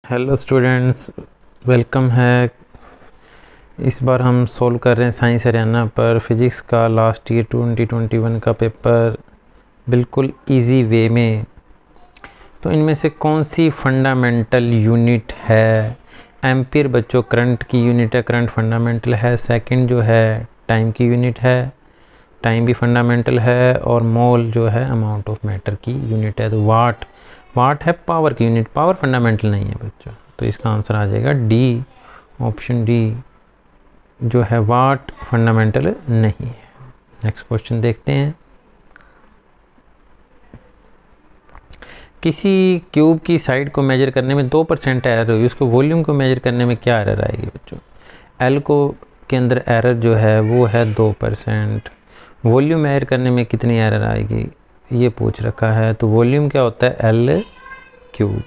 Hello students, welcome है। इस बार हम सोल्व कर रहे हैं साइंस हरियाणा पर फिज़िक्स का लास्ट ईयर 2021 का पेपर बिल्कुल इजी वे में। तो इनमें से कौन सी फंडामेंटल यूनिट है? एम्पियर बच्चों करंट की यूनिट है, करंट फंडामेंटल है। सेकंड जो है टाइम की यूनिट है, टाइम भी फंडामेंटल है। और मोल जो है अमाउंट ऑफ मैटर की यूनिट है। तो वाट है पावर की यूनिट, पावर फंडामेंटल नहीं है बच्चों। तो इसका आंसर आ जाएगा डी, ऑप्शन डी जो है वाट फंडामेंटल नहीं है। नेक्स्ट क्वेश्चन देखते हैं। किसी क्यूब की साइड को मेजर करने में 2% एरर हुई, उसको वॉल्यूम को मेजर करने में क्या एरर आएगी बच्चों? एल को के अंदर एरर जो है वो है 2%। वॉल्यूम मेजर करने में कितनी एरर आएगी ये पूछ रखा है। तो वॉल्यूम क्या होता है? L cube.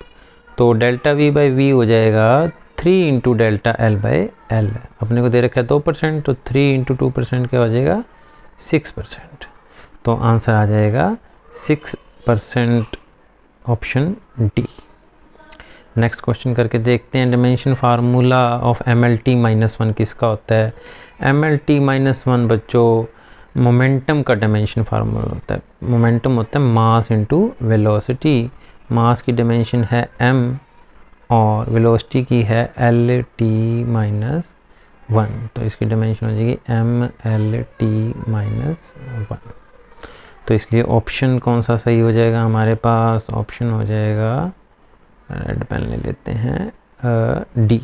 तो डेल्टा वी बाई वी हो जाएगा 3 into delta L by L. अपने को दे रखा है 2%, तो 3 इंटू 2% क्या हो जाएगा? 6%। तो आंसर आ जाएगा 6%, ऑप्शन डी। नेक्स्ट क्वेश्चन करके देखते हैं। डायमेंशन फार्मूला ऑफ MLT-1 किसका होता है? MLT-1 बच्चों मोमेंटम का डायमेंशन फार्मूला होता है। मोमेंटम होता है मास इंटू वेलोसिटी। मास की डायमेंशन है m और वेलोसिटी की है LT-1। तो इसकी डायमेंशन हो जाएगी MLT-1। तो इसलिए ऑप्शन कौन सा सही हो जाएगा हमारे पास? ऑप्शन हो जाएगा, रेड पेन ले लेते हैं, डी।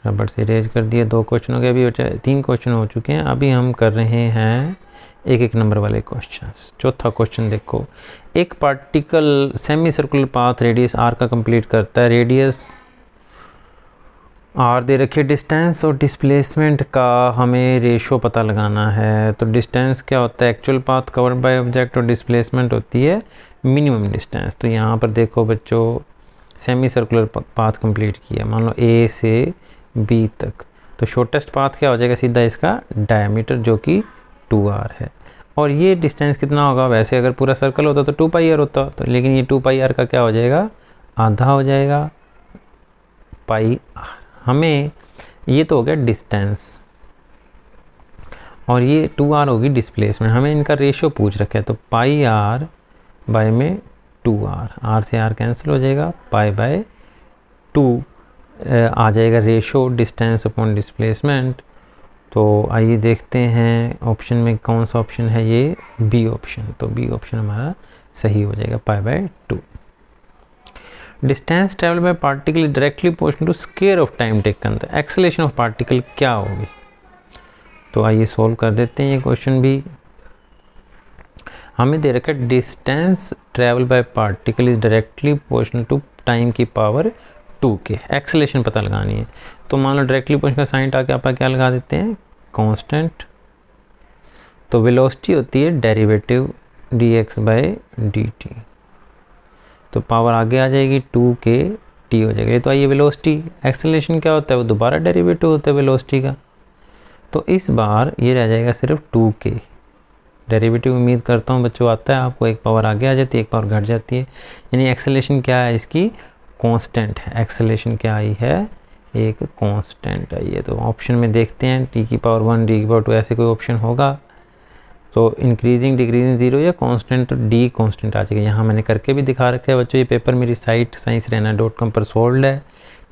रबड़ से इरेज कर दिए। 2 क्वेश्चन हो गए, अभी 3 क्वेश्चन हो चुके हैं। अभी हम कर रहे हैं एक नंबर वाले क्वेश्चंस। चौथा क्वेश्चन देखो। एक particle semi circular path radius R का कंप्लीट करता है। रेडियस आर दे रखिए, डिस्टेंस और डिस्प्लेसमेंट का हमें रेशो पता लगाना है। तो डिस्टेंस क्या होता है? Actual path covered by object, और डिस्प्लेसमेंट होती है मिनिमम डिस्टेंस। तो यहाँ पर देखो बच्चों, सेमी सर्कुलर पाथ कंप्लीट किया, मान लो ए से बी तक। तो शॉर्टेस्ट पाथ क्या हो जाएगा? सीधा इसका डायमीटर जो कि 2r है। और ये डिस्टेंस कितना होगा? वैसे अगर पूरा सर्कल होता तो 2πr होता, तो लेकिन ये 2πr का क्या हो जाएगा? आधा हो जाएगा πr। हमें ये तो हो गया डिस्टेंस और ये 2r होगी डिस्प्लेसमेंट। हमें इनका रेशियो पूछ रखा है। तो πr बाय में 2r, r से r कैंसिल हो जाएगा, पाई बाय 2 आ जाएगा रेशो डिस्टेंस अपॉन डिस्प्लेसमेंट। तो आइए देखते हैं ऑप्शन में कौन सा ऑप्शन है। ये बी ऑप्शन। तो बी ऑप्शन हमारा सही हो जाएगा, pi by 2। Distance travel by particle directly proportional to square of time taken. तो एक्सेलरेशन ऑफ पार्टिकल क्या होगी? तो आइए सोल्व कर देते हैं ये क्वेश्चन भी। हमें दे रखा है distance travel by particle is directly proportional to time की पावर 2 के। एक्सेलरेशन पता लगानी है। तो मान लो डायरेक्टली प्रोपोर्शनल का साइन आके आप क्या लगा देते हैं? कांस्टेंट। तो वेलोसिटी होती है डेरिवेटिव dx बाय dt। तो पावर आगे आ जाएगी 2 के t हो जाएगी। तो आइए वेलोसिटी, एक्सेलरेशन क्या होता है? वो दोबारा डेरिवेटिव होता है वेलोसिटी का। तो इस बार ये रह जाएगा सिर्फ 2 के डेरिवेटिव। उम्मीद करता हूँ बच्चों आता है आपको। एक पावर आगे आ जाती है, एक पावर घट जाती है। यानी एक्सेलरेशन क्या है इसकी? कांस्टेंट है। एक्सेलरेशन क्या आई है? एक कांस्टेंट आई है। तो ऑप्शन में देखते हैं t की पावर 1, d की पावर 2, ऐसे कोई ऑप्शन होगा? तो इंक्रीजिंग डिक्रीजिंग 0 या कांस्टेंट, तो डी कांस्टेंट आ जाएगा। यहाँ मैंने करके भी दिखा रखा है बच्चों। ये पेपर मेरी साइट sciencehariana.com पर सोल्ड है,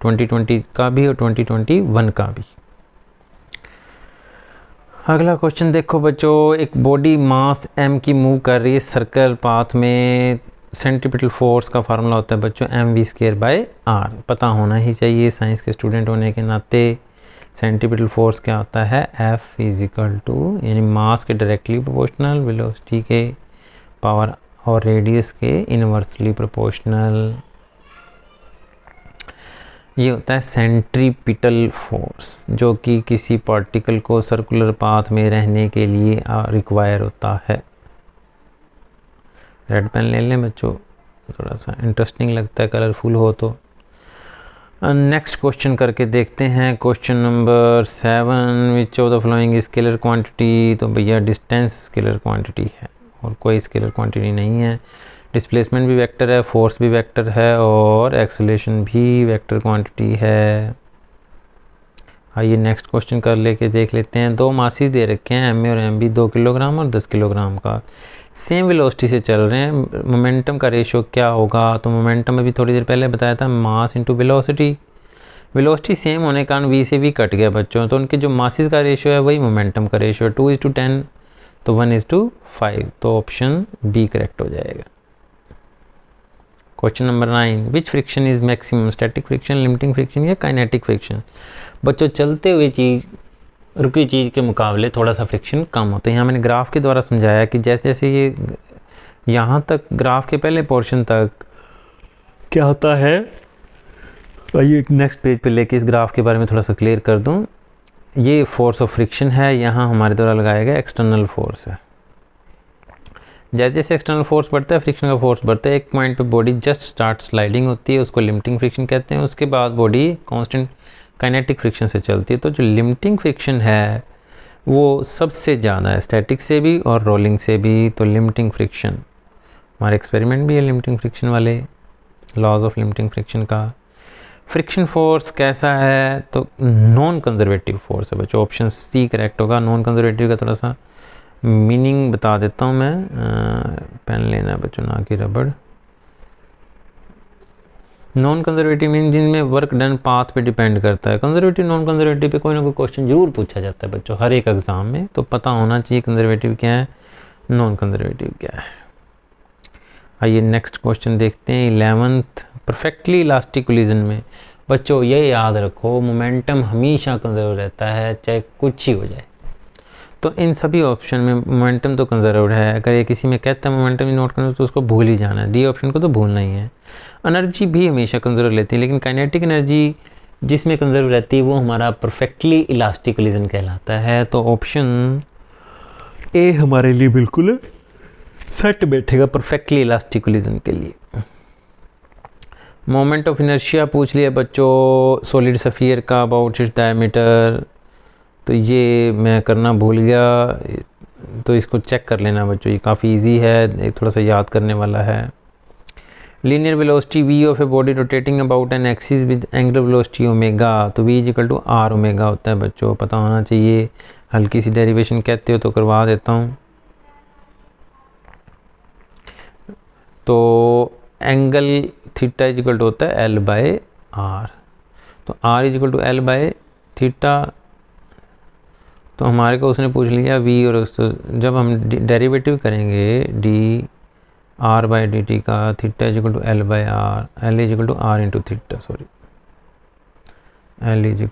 2020 का भी और 2021 का भी। अगला क्वेश्चन देखो बच्चों। एक बॉडी मास m की मूव कर रही है सर्कल पाथ में। सेंट्रीपिटल फोर्स का फार्मूला होता है बच्चों mv² बाय r। पता होना ही चाहिए साइंस के स्टूडेंट होने के नाते। सेंट्रीपिटल फोर्स क्या होता है? F इजिकल टू, यानी मास के डायरेक्टली प्रोपोर्शनल, वेलोसिटी के पावर और रेडियस के इनवर्सली प्रोपोर्शनल। ये होता है सेंट्रीपिटल फोर्स, जो कि किसी पार्टिकल को सर्कुलर पाथ में रहने के लिए रिक्वायर होता है। रेड पेन ले लें बच्चों, थोड़ा सा इंटरेस्टिंग लगता है कलरफुल हो तो। नेक्स्ट क्वेश्चन करके देखते हैं। Question number 7, which of the following scalar quantity. तो भैया डिस्टेंस स्केलर क्वांटिटी है और कोई स्केलर क्वांटिटी नहीं है। डिस्प्लेसमेंट भी वेक्टर है, फोर्स भी वेक्टर है और एक्सेलरेशन भी वेक्टर क्वांटिटी है। आइए नेक्स्ट क्वेश्चन कर लेके देख लेते हैं। दो मासेस दे रखे हैं एम ए और एम बी, 2 किलोग्राम और 10 किलोग्राम का, सेम वेलोसिटी से चल रहे हैं। मोमेंटम का रेशियो क्या होगा? तो मोमेंटम अभी थोड़ी देर पहले बताया था, mass into velocity. Velocity same होने के कारण वी से भी कट गया बच्चों, तो उनके जो मासेस का रेशियो है वही मोमेंटम का रेशियो है, 2:10 तो 1:5, तो ऑप्शन बी करेक्ट हो जाएगा। Question number 9, which friction is maximum, static friction, limiting friction या काइनेटिक फ्रिक्शन? बच्चों चलते हुए चीज़ रुकी चीज़ के मुकाबले थोड़ा सा फ्रिक्शन कम होता है। यहाँ मैंने ग्राफ के द्वारा समझाया कि जैसे जैसे ये यहाँ तक ग्राफ के पहले पोर्शन तक क्या होता है, आइए नेक्स्ट पेज पे लेके इस ग्राफ के बारे में थोड़ा सा क्लियर कर दूँ। ये फोर्स ऑफ फ्रिक्शन है, यहाँ हमारे द्वारा लगाया गया एक्सटर्नल फोर्स है। जैसे जैसे एक्सटर्नल फोर्स बढ़ता है फ्रिक्शन का फोर्स बढ़ता है। एक पॉइंट पे बॉडी जस्ट स्टार्ट स्लाइडिंग होती है, उसको लिमिटिंग फ्रिक्शन कहते हैं। उसके बाद बॉडी कांस्टेंट काइनेटिक फ्रिक्शन से चलती है। तो जो लिमिटिंग फ्रिक्शन है वो सबसे ज़्यादा है, स्टैटिक से भी और रोलिंग से भी। तो लिमिटिंग फ्रिक्शन, हमारे एक्सपेरिमेंट भी है लिमिटिंग फ्रिक्शन वाले, लॉज ऑफ लिमिटिंग फ्रिक्शन का। फ्रिक्शन फोर्स कैसा है? तो नॉन कंजर्वेटिव फोर्स है बच्चों, ऑप्शन सी करेक्ट होगा। नॉन कंजर्वेटिव का थोड़ा सा मीनिंग बता देता हूँ मैं, पेन लेना है बच्चों ना कि रबड़। नॉन कंजर्वेटिव मीन जिनमें वर्क डन पाथ पे डिपेंड करता है। कंजर्वेटिव नॉन कंजर्वेटिव पे कोई ना कोई क्वेश्चन जरूर पूछा जाता है बच्चों हर एक एग्जाम में, तो पता होना चाहिए कंजर्वेटिव क्या है, नॉन कंजर्वेटिव क्या है। आइए नेक्स्ट क्वेश्चन देखते हैं 11th, परफेक्टली इलास्टिक कोलिजन में। बच्चों ये याद रखो मोमेंटम हमेशा कंजर्व रहता है चाहे कुछ ही हो जाए। तो इन सभी ऑप्शन में मोमेंटम तो कंजर्व्ड है। अगर ये किसी में कहता है मोमेंटम नोट करना तो उसको भूल ही जाना है, डी ऑप्शन को तो भूलना ही है। एनर्जी भी हमेशा कंजर्व लेती है, लेकिन काइनेटिक एनर्जी जिसमें कंजर्व रहती है वो हमारा परफेक्टली इलास्टिक कोलिजन कहलाता है। तो ऑप्शन ए हमारे लिए बिल्कुल सेट बैठेगा परफेक्टली इलास्टिक कोलिजन के लिए। मोमेंट ऑफ इनर्शिया पूछ लिया बच्चों सॉलिड स्फीयर का, अबाउट इट्स डायमीटर, तो ये मैं करना भूल गया, तो इसको चेक कर लेना बच्चों, ये काफ़ी इजी है, थोड़ा सा याद करने वाला है। Linear velocity v of a body rotating about an axis with angular velocity omega, तो v = r ओमेगा होता है बच्चों, पता होना चाहिए। हल्की सी डेरिवेशन कहते हो तो करवा देता हूँ। तो एंगल थीटा = होता है l/r, तो r = l/थीटा। तो हमारे को उसने पूछ लिया v, और जब हम डेरिवेटिव करेंगे dr/dt का, theta = l/r, l = r into theta, sorry l =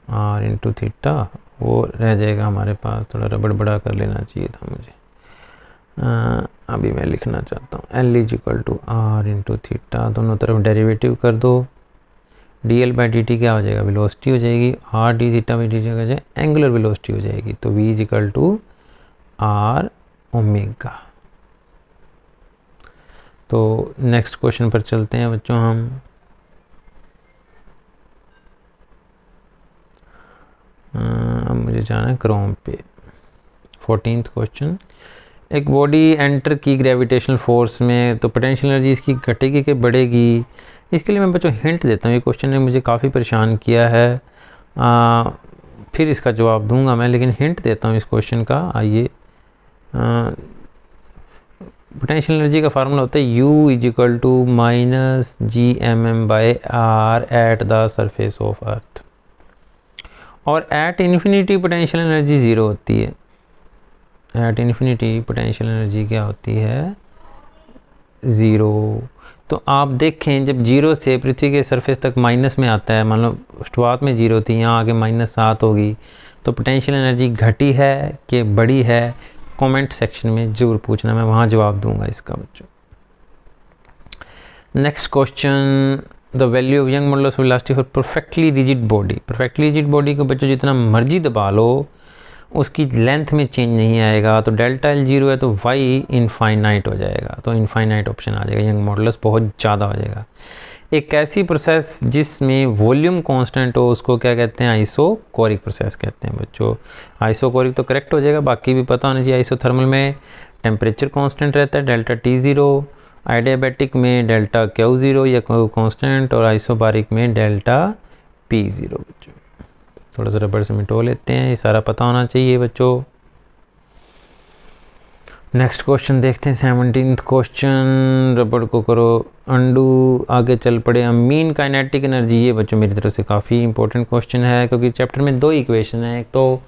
r into theta, वो रह जाएगा हमारे पास, थोड़ा रबड़ बड़ा कर लेना चाहिए था मुझे। अभी मैं लिखना चाहता हूँ l = r इंटू थीटा, दोनों तरफ डेरिवेटिव कर दो। dl/dt क्या हो जाएगा, वेलोसिटी हो जाएगी, r d थीटा/dt का जाए एंगुलर वेलोसिटी हो जाएगी। तो v = r ओमेगा। तो नेक्स्ट क्वेश्चन पर चलते हैं बच्चों हम। अब मुझे जाना है क्रोम पे। 14th क्वेश्चन, एक बॉडी एंटर की ग्रेविटेशनल फोर्स में, तो पोटेंशियल एनर्जी इसकी घटेगी कि बढ़ेगी? इसके लिए मैं बच्चों हिंट देता हूँ, ये क्वेश्चन ने मुझे काफ़ी परेशान किया है, फिर इसका जवाब दूंगा मैं, लेकिन हिंट देता हूँ इस क्वेश्चन का। आइए, पोटेंशियल एनर्जी का फार्मूला होता है U = -gmm/r at the surface of earth, और एट इन्फिनिटी पोटेंशियल एनर्जी 0 होती है। एट इन्फिनिटी पोटेंशियल एनर्जी क्या होती है, 0। तो आप देखें जब 0 से पृथ्वी के सरफेस तक माइनस में आता है, मान लो शुरुआत में 0 थी, यहाँ आगे -7 होगी, तो पोटेंशियल एनर्जी घटी है कि बढ़ी है? कमेंट सेक्शन में ज़रूर पूछना, मैं वहाँ जवाब दूंगा इसका बच्चों। Next question, the value of young modulus of velocity for perfectly rigid body. Perfectly rigid body को बच्चों जितना मर्जी दबा लो उसकी लेंथ में चेंज नहीं आएगा। तो डेल्टा L 0 है तो y इनफाइनाइट हो जाएगा, तो इनफाइनाइट ऑप्शन आ जाएगा, यंग मॉडुलस बहुत ज़्यादा हो जाएगा। एक ऐसी प्रोसेस जिसमें वॉल्यूम कांस्टेंट हो उसको क्या कहते हैं, आइसोकोरिक प्रोसेस कहते हैं बच्चों। आइसोकोरिक तो करेक्ट हो जाएगा, बाकी भी पता होना चाहिए। आइसोथर्मल में टेम्परेचर कांस्टेंट रहता है डेल्टा T0, आइडियाबैटिक में डेल्टा Q0 या कांस्टेंट, और आइसोबारिक में डेल्टा P0 बच्चों। थोड़ा सा रबड़ से मिटो लेते हैं, ये सारा पता होना चाहिए बच्चों। नेक्स्ट क्वेश्चन देखते हैं, 17th क्वेश्चन। रबड़ को करो अंडू, आगे चल पड़े। मीन काइनेटिक एनर्जी, ये बच्चों मेरी तरफ से काफ़ी इंपॉर्टेंट क्वेश्चन है, क्योंकि चैप्टर में दो इक्वेशन है। एक तो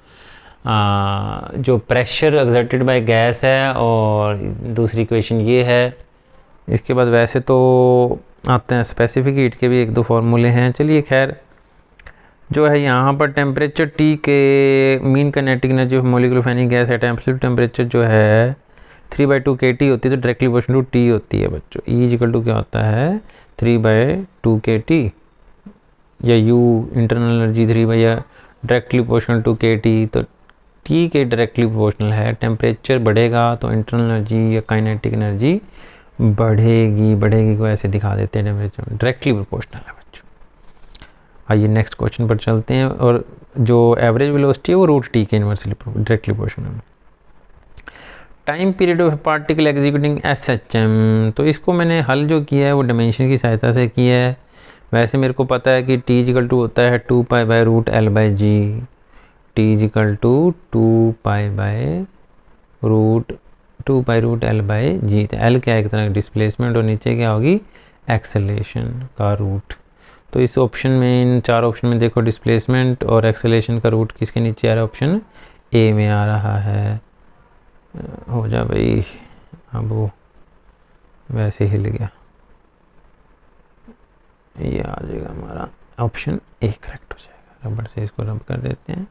जो प्रेशर एक्सर्टेड बाय गैस है, और दूसरी इक्वेशन ये है। इसके बाद वैसे तो आते हैं स्पेसिफिक हीट के भी एक दो फार्मूले हैं। चलिए खैर, जो है यहाँ पर टेम्परेचर T के mean kinetic energy of molecule of any gas at absolute temperature जो है 3/2 kT होती है, तो डायरेक्टली प्रोपोर्शनल टू T होती है बच्चों। E इक्वल टू क्या होता है, 3/2 kT, या U internal energy 3 by directly proportional to kT, तो T के डायरेक्टली प्रोपोर्शनल है। टेम्परेचर बढ़ेगा तो इंटरनल एनर्जी या काइनेटिक एनर्जी बढ़ेगी को ऐसे दिखा देते हैं, टेम्परेचर डायरेक्टली प्रोपोर्शनल है बच्चों। आइए नेक्स्ट क्वेश्चन पर चलते हैं, और जो एवरेज वेलोसिटी है वो √T के इनवर्सली डायरेक्टली प्रोपोर्शनल है। Time period of particle executing SHM, तो इसको मैंने हल जो किया है वो डायमेंशन की सहायता से किया है। वैसे मेरे को पता है कि T इक्वल टू होता है 2π/√L/g, T equal to 2π√L/g। तो L क्या है, एक तरह का डिस्प्लेसमेंट, और नीचे क्या होगी, एक्सेलेरेशन का रूट। तो इस ऑप्शन में, इन चार ऑप्शन में देखो, डिस्प्लेसमेंट और एक्सेलेरेशन का रूट किसके नीचे आ रहा है, ऑप्शन ए में आ रहा है। हो जा भाई, अब वो वैसे हिल गया, ये आ जाएगा हमारा ऑप्शन ए करेक्ट हो जाएगा। रबड़ से इसको रब कर देते हैं।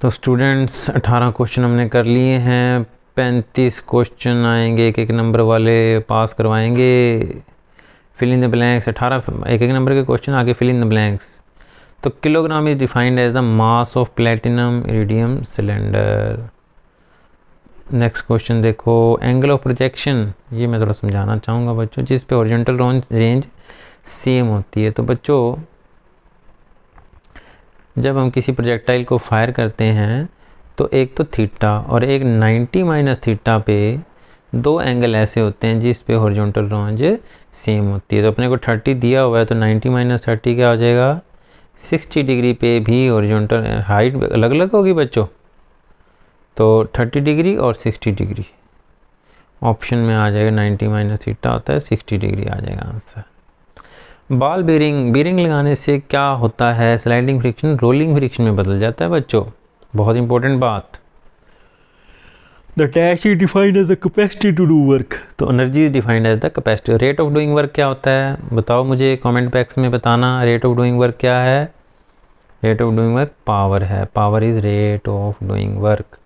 तो स्टूडेंट्स 18 क्वेश्चन हमने कर लिए हैं, 35 क्वेश्चन आएंगे, एक एक नंबर वाले पास करवाएंगे। फिल इन द ब्लैंक्स, 18 एक एक नंबर के क्वेश्चन, आगे फिल इन द ब्लैंक्स। तो kilogram is defined as the mass of platinum iridium cylinder. Next question देखो, एंगल ऑफ प्रोजेक्शन, ये मैं थोड़ा समझाना चाहूँगा बच्चों, जिस पे हॉरिजॉन्टल रेंज सेम होती है। तो बच्चों जब हम किसी प्रोजेक्टाइल को फायर करते हैं तो एक तो थीटा और एक 90 - थीटा पे दो एंगल ऐसे होते हैं जिस पे हॉरिजॉन्टल रेंज सेम होती है। तो अपने को 30 दिया हुआ है, तो 90 - 30 क्या हो जाएगा, 60 डिग्री पे भी हॉरिजॉन्टल हाइट अलग अलग होगी बच्चों, तो 30 डिग्री और 60 डिग्री ऑप्शन में आ जाएगा। 90 - थीटा होता है, 60 डिग्री आ जाएगा आंसर। बॉल बेरिंग लगाने से क्या होता है, स्लाइडिंग फ्रिक्शन रोलिंग फ्रिक्शन में बदल जाता है बच्चों। बहुत इंपॉर्टेंट बात। The dash is defined as the capacity to do work, तो energy is defined as the capacity. Rate of doing work क्या होता है, बताओ मुझे कमेंट बॉक्स में बताना। रेट ऑफ डूइंग वर्क क्या है, rate of doing work power है, power is rate of doing work.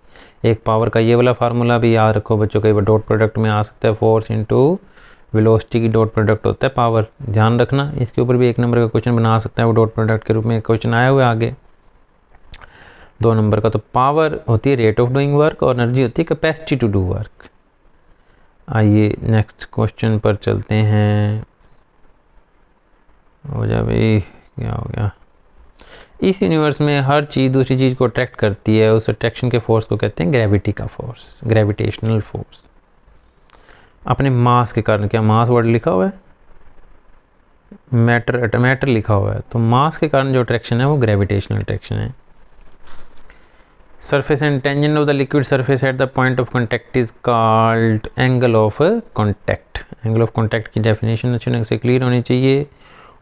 एक पावर का ये वाला फार्मूला भी याद रखो बच्चों, कई बार डॉट प्रोडक्ट में आ सकता है, फोर्स इंटू वेलोसिटी की डॉट प्रोडक्ट होता है पावर, ध्यान रखना। इसके ऊपर भी एक नंबर का क्वेश्चन बना सकता है वो डॉट प्रोडक्ट के रूप में, क्वेश्चन आया हुआ है आगे 2 नंबर का। तो पावर होती है रेट ऑफ डूइंग वर्क और एनर्जी होती है कैपेसिटी टू डू वर्क। आइए नेक्स्ट क्वेश्चन पर चलते हैं। हो जा भाई, क्या हो गया। इस यूनिवर्स में हर चीज़ दूसरी चीज़ को अट्रैक्ट करती है, उस अट्रैक्शन के फोर्स को कहते हैं ग्रेविटी का फोर्स, ग्रेविटेशनल फोर्स। अपने मास के कारण, क्या मास वर्ड लिखा हुआ है, मैटर लिखा हुआ है, तो मास के कारण जो अट्रैक्शन है वो ग्रेविटेशनल अट्रैक्शन है। Surface and tangent of the liquid surface at the point of contact is called angle of contact. Angle of contact की डेफिनेशन अच्छे ढंग से क्लियर होनी चाहिए,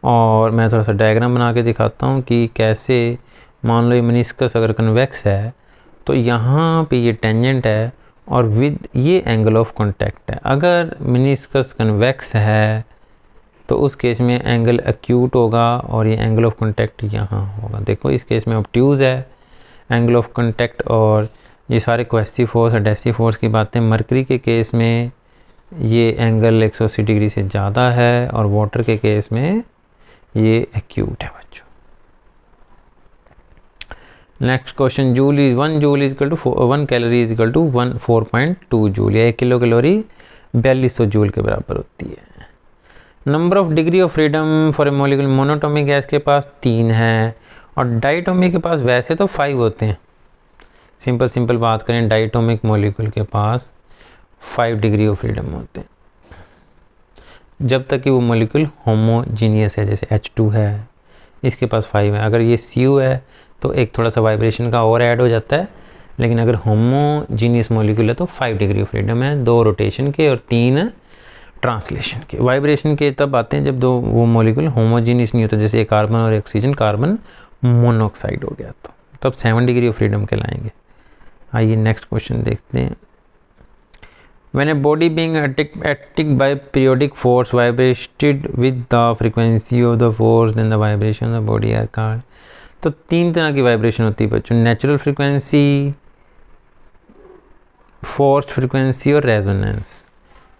और मैं थोड़ा सा डायग्राम बना के दिखाता हूँ कि कैसे। मान लो ये मेनिस्कस अगर कन्वेक्स है तो यहाँ पे ये टेंजेंट है और विद ये एंगल ऑफ कॉन्टैक्ट है। अगर मेनिस्कस कन्वेक्स है तो उस केस में एंगल एक्यूट होगा और ये एंगल ऑफ कॉन्टैक्ट यहाँ होगा। देखो इस केस में ऑब्ट्यूज है एंगल ऑफ कॉन्टैक्ट, और ये सारे क्वेस्टिव फोर्स और डेसिव फोर्स की बातें। मरकरी के केस में ये एंगल 180 डिग्री से ज़्यादा है, और वाटर के केस में ये एक्यूट है बच्चों। Next question, joule is 1 joule is equal to 1 calorie is equal to 4.2 joule, या 1 किलो कैलोरी 4200 जूल के बराबर होती है। Number of degree of freedom for a molecule, monoatomic gas के पास 3 है और डाइटोमिक के पास वैसे तो 5 होते हैं। सिंपल बात करें, डाइटोमिक मॉलिक्यूल के पास 5 डिग्री ऑफ फ्रीडम होते हैं जब तक कि वो मॉलिक्यूल होमोजीनियस है, जैसे H2 है, इसके पास 5 है। अगर ये Cu है तो एक थोड़ा सा वाइब्रेशन का और ऐड हो जाता है, लेकिन अगर होमोजीनियस मॉलिक्यूल है तो 5 डिग्री ऑफ फ्रीडम है, 2 रोटेशन के और 3 ट्रांसलेशन के। वाइब्रेशन के तब आते हैं जब दो वो मॉलिक्यूल होमोजीनियस नहीं होता, जैसे एक कार्बन और ऑक्सीजन, कार्बन मोनोऑक्साइड हो गया तो तब 7 डिग्री ऑफ फ्रीडम कहलाएंगे। आइए नेक्स्ट क्वेश्चन देखते हैं। When a body being attacked by periodic force vibrated with the frequency of the force, then the vibration of the body are called। तो 3 तरह की वाइब्रेशन होती है बच्चों, नेचुरल फ्रीक्वेंसी, फोर्स्ड फ्रीक्वेंसी और रेजोनेंस।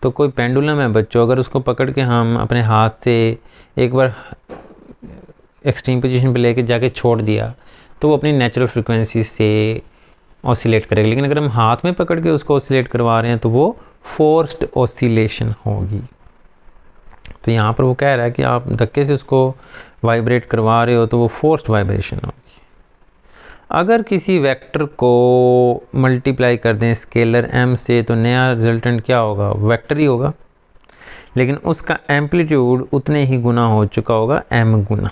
तो कोई पेंडुलम है बच्चों, अगर उसको पकड़ के हम अपने हाथ से एक बार एक्सट्रीम पोजीशन पे लेके जाके छोड़ दिया तो वो अपनी नेचुरल फ्रीक्वेंसी से ऑसिलेट करेगा, लेकिन अगर हम हाथ में पकड़ के उसको ऑसिलेट करवा रहे हैं तो वो फोर्स्ड ऑसिलेशन होगी। तो यहाँ पर वो कह रहा है कि आप धक्के से उसको वाइब्रेट करवा रहे हो तो वो फोर्स्ड वाइब्रेशन होगी। अगर किसी वेक्टर को मल्टीप्लाई कर दें स्केलर m से तो नया रिजल्टेंट क्या होगा, वेक्टर ही होगा, लेकिन उसका एम्पलीट्यूड उतने ही गुना हो चुका होगा, m Guna.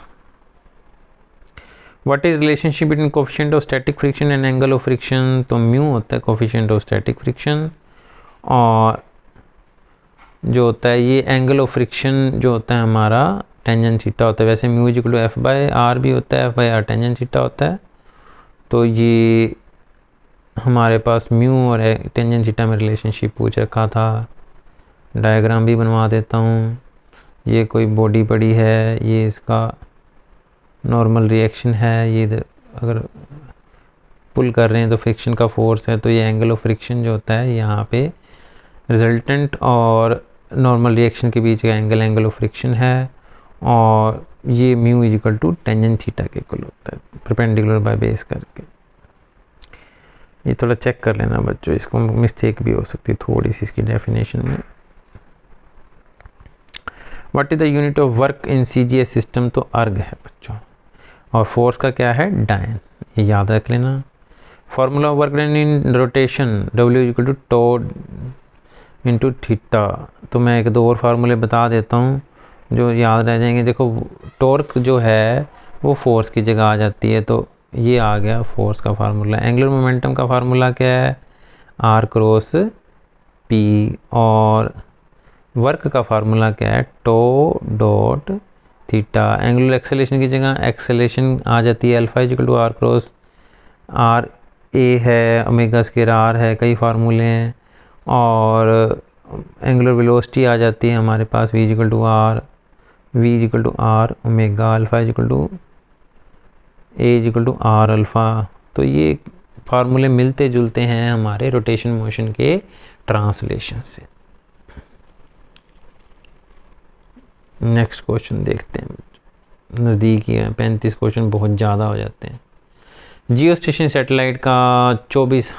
What is relationship between coefficient of static friction and angle of friction, तो म्यू होता है कोफिशिएंट ऑफ स्टैटिक फ्रिक्शन, और जो होता है ये एंगल ऑफ फ्रिक्शन जो होता है हमारा टेंजेंट थीटा होता है। वैसे mu equal to F by R भी होता है, F by R tangent theta होता है। तो ये हमारे पास म्यू और टेंजेंट थीटा में रिलेशनशिप पूछ रखा था, डायग्राम भी बनवा देता हूँ। ये कोई बॉडी पड़ी है, ये इसका नॉर्मल रिएक्शन है, ये अगर पुल कर रहे हैं तो फ्रिक्शन का फोर्स है, तो ये एंगल ऑफ फ्रिक्शन जो होता है यहाँ पे रिजल्टेंट और नॉर्मल रिएक्शन के बीच का एंगल ऑफ फ्रिक्शन है, और ये mu is equal to tangent theta के इक्वल होता है, परपेंडिकुलर बाय बेस करके। ये थोड़ा चेक कर लेना बच्चों, इसको मिस्टेक भी हो सकती है थोड़ी सी इसकी डेफिनेशन में। What is the unit of work in CGS system, तो अर्ग है बच्चों, और फोर्स का क्या है, डायन, ये याद रख लेना। Formula of work done in rotation, W equal to tau into theta. तो मैं एक दो और फार्मूले बता देता हूँ जो याद रह जाएंगे। देखो टॉर्क जो है वो फोर्स की जगह आ जाती है, तो ये आ गया फोर्स का फार्मूला। एंगुलर मोमेंटम का फार्मूला क्या है, R क्रॉस P, और वर्क का फार्मूला क्या है, tau dot theta. Angular acceleration की जगह एक्सेलेरेशन आ जाती है alpha equal to R cross R, a है, ओमेगा स्क्वायर आर है, कई फार्मूले हैं। और एंगुलर वेलोसिटी आ जाती है हमारे पास v equal to R omega, alpha equal to A equal to R alpha. तो ये फार्मूले मिलते जुलते हैं हमारे रोटेशन मोशन के ट्रांसलेशन से। नेक्स्ट क्वेश्चन देखते हैं, नज़दीक ही है, 35 क्वेश्चन बहुत ज़्यादा हो जाते हैं। जियो स्टेशन सैटेलाइट का 24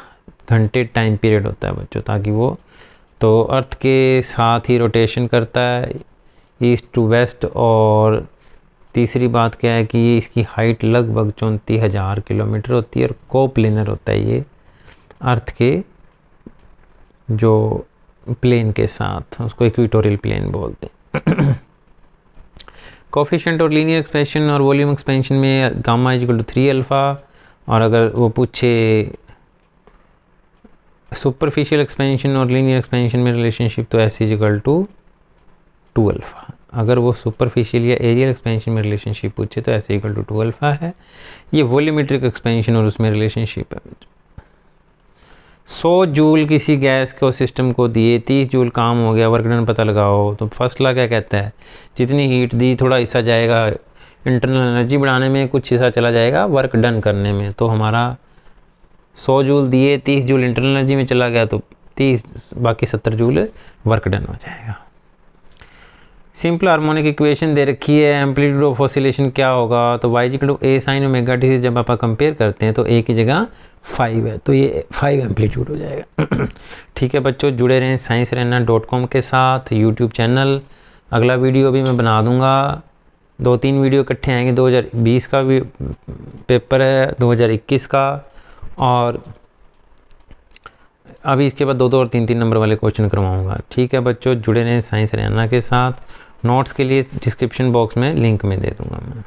घंटे टाइम पीरियड होता है बच्चों, ताकि वो तो अर्थ के साथ ही रोटेशन करता है ईस्ट टू वेस्ट। और तीसरी बात क्या है कि ये इसकी हाइट लगभग 34,000 किलोमीटर होती है, और कोप्लेनर होता है ये अर्थ के जो प्लेन के साथ, उसको इक्वेटोरियल प्लेन बोलते हैं। कोफिशिएंट और लीनियर एक्सपेंशन और वॉल्यूम एक्सपेंशन में गामा इक्वल टू 3 अल्फ़ा, और अगर वो पूछे सुपरफिशियल एक्सपेंशन और लीनियर एक्सपेंशन में रिलेशनशिप तो S इक्वल टू 2 अल्फ़ा। अगर वो सुपरफिशियल या एरियल एक्सपेंशन में रिलेशनशिप पूछे तो S इक्वल टू 2 अल्फ़ा है। ये वॉल्यूमेट्रिक एक्सपेंशन और उसमें रिलेशनशिप है। 100 जूल किसी गैस को सिस्टम को दिए, 30 जूल काम हो गया, वर्क डन पता लगाओ। तो फर्स्ट लॉ क्या कहता है, जितनी हीट दी थोड़ा हिस्सा जाएगा इंटरनल एनर्जी बढ़ाने में, कुछ हिस्सा चला जाएगा वर्क डन करने में। तो हमारा 100 जूल दिए, 30 जूल इंटरनल एनर्जी में चला गया, तो 30 बाकी 70 जूल वर्क डन हो जाएगा। सिंपल हार्मोनिक इक्वेशन दे रखी है, एम्पलीट्यूड ऑफ ऑसिलेशन क्या होगा, तो Y equal to A sine omega T से जब आप कंपेयर करते हैं तो ए की जगह 5 है, तो ये 5 एम्पलीट्यूड हो जाएगा। ठीक है बच्चों, जुड़े रहें sciencerena.com के साथ यूट्यूब चैनल। अगला वीडियो भी मैं बना दूंगा, 2-3 वीडियो इकट्ठे आएंगे। 2020 का भी पेपर है, 2021 का, और अभी इसके बाद 2-2 और 3-3 नंबर वाले क्वेश्चन करवाऊंगा। ठीक है बच्चों, जुड़े रहें साइंस रैना के साथ। नोट्स के लिए डिस्क्रिप्शन बॉक्स में लिंक में दे दूंगा मैं।